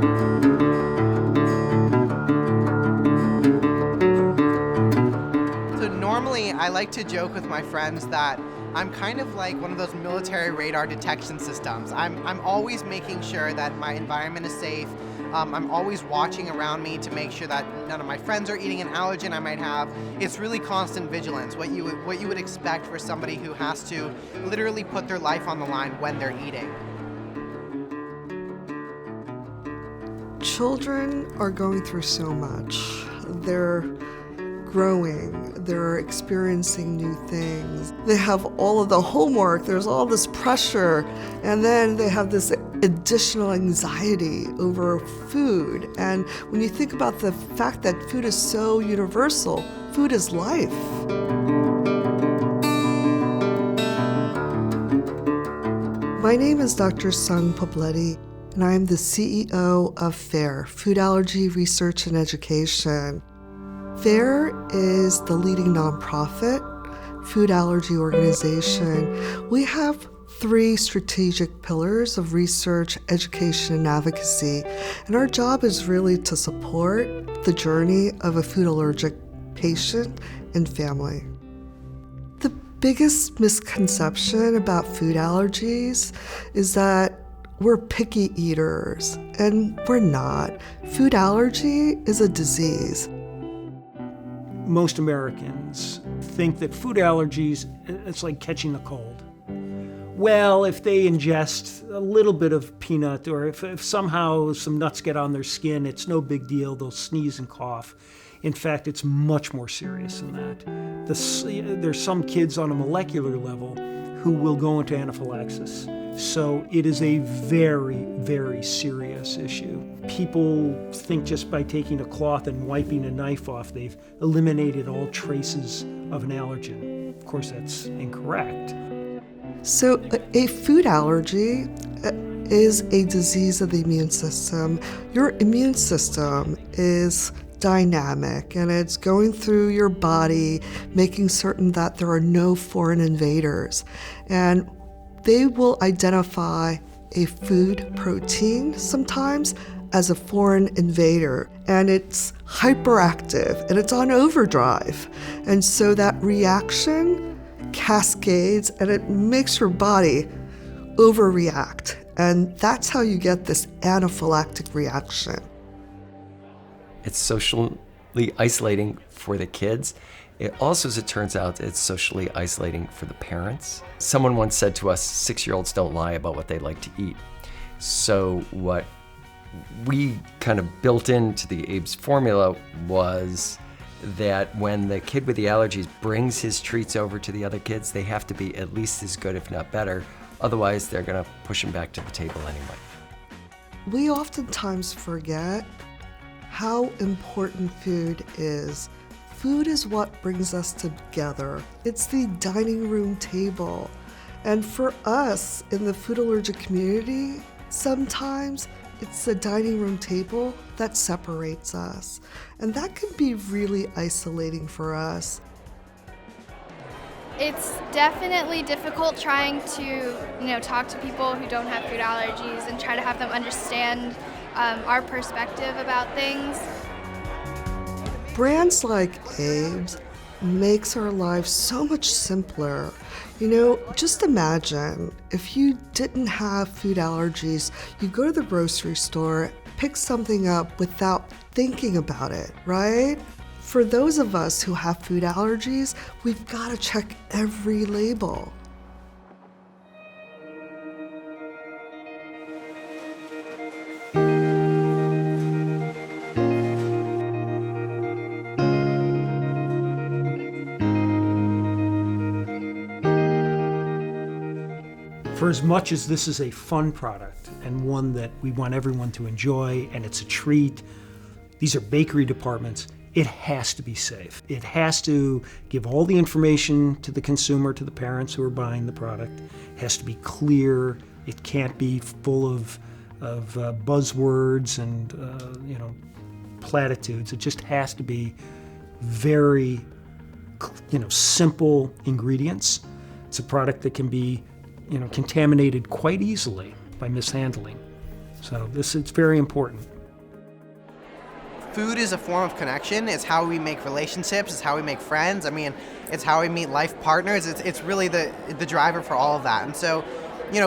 So normally I like to joke with my friends that I'm kind of like one of those military radar detection systems. I'm always making sure that my environment is safe. I'm always watching around me to make sure that none of my friends are eating an allergen I might have. It's really constant vigilance, what you would expect for somebody who has to literally put their life on the line when they're eating. Children are going through so much. They're growing, they're experiencing new things. They have all of the homework, there's all this pressure, and then they have this additional anxiety over food. And when you think about the fact that food is so universal, food is life. My name is Dr. Sung Pobletti, and I am the CEO of FARE, Food Allergy Research and Education. FARE is the leading nonprofit food allergy organization. We have 3 strategic pillars of research, education, and advocacy, and our job is really to support the journey of a food allergic patient and family. The biggest misconception about food allergies is that we're picky eaters, and we're not. Food allergy is a disease. Most Americans think that food allergies, it's like catching a cold. Well, if they ingest a little bit of peanut, or if somehow some nuts get on their skin, it's no big deal, they'll sneeze and cough. In fact, it's much more serious than that. There's some kids on a molecular level who will go into anaphylaxis. So it is a very, very serious issue. People think just by taking a cloth and wiping a knife off, they've eliminated all traces of an allergen. Of course, that's incorrect. So a food allergy is a disease of the immune system. Your immune system is dynamic, and it's going through your body, making certain that there are no foreign invaders. And they will identify a food protein sometimes as a foreign invader, and it's hyperactive and it's on overdrive. And so that reaction cascades and it makes your body overreact. And that's how you get this anaphylactic reaction. It's socially isolating for the kids. It also, as it turns out, it's socially isolating for the parents. Someone once said to us, 6-year-olds don't lie about what they like to eat. So what we kind of built into the ABES formula was that when the kid with the allergies brings his treats over to the other kids, they have to be at least as good, if not better. Otherwise, they're gonna push him back to the table anyway. We oftentimes forget how important food is. Food is what brings us together. It's the dining room table. And for us in the food allergic community, sometimes it's the dining room table that separates us. And that can be really isolating for us. It's definitely difficult trying to, talk to people who don't have food allergies and try to have them understand our perspective about things. Brands like ABES makes our lives so much simpler. Just imagine if you didn't have food allergies, you go to the grocery store, pick something up without thinking about it, right? For those of us who have food allergies, we've got to check every label. For as much as this is a fun product and one that we want everyone to enjoy and it's a treat, these are bakery departments, it has to be safe. It has to give all the information to the consumer, to the parents who are buying the product. It has to be clear. It can't be full of buzzwords and platitudes. It just has to be very simple ingredients. It's a product that can be contaminated quite easily by mishandling. So it's very important. Food is a form of connection. It's how we make relationships. It's how we make friends. I mean, it's how we meet life partners. It's really the driver for all of that. And so,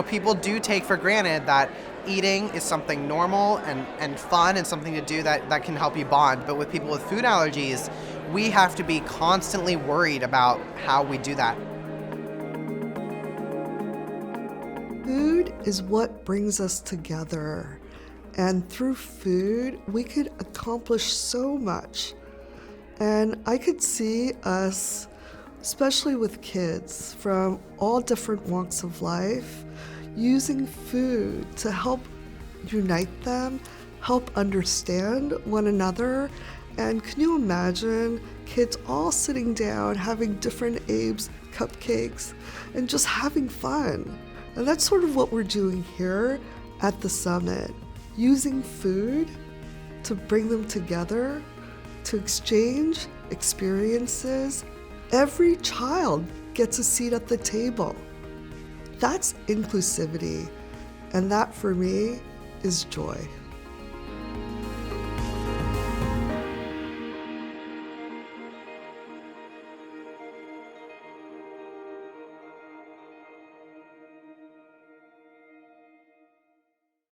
people do take for granted that eating is something normal and fun and something to do that can help you bond. But with people with food allergies, we have to be constantly worried about how we do that. Food is what brings us together. And through food, we could accomplish so much. And I could see us, especially with kids from all different walks of life, using food to help unite them, help understand one another. And can you imagine kids all sitting down, having different Abe's cupcakes, and just having fun? And that's sort of what we're doing here at the summit. Using food to bring them together, to exchange experiences. Every child gets a seat at the table. That's inclusivity, and that for me is joy.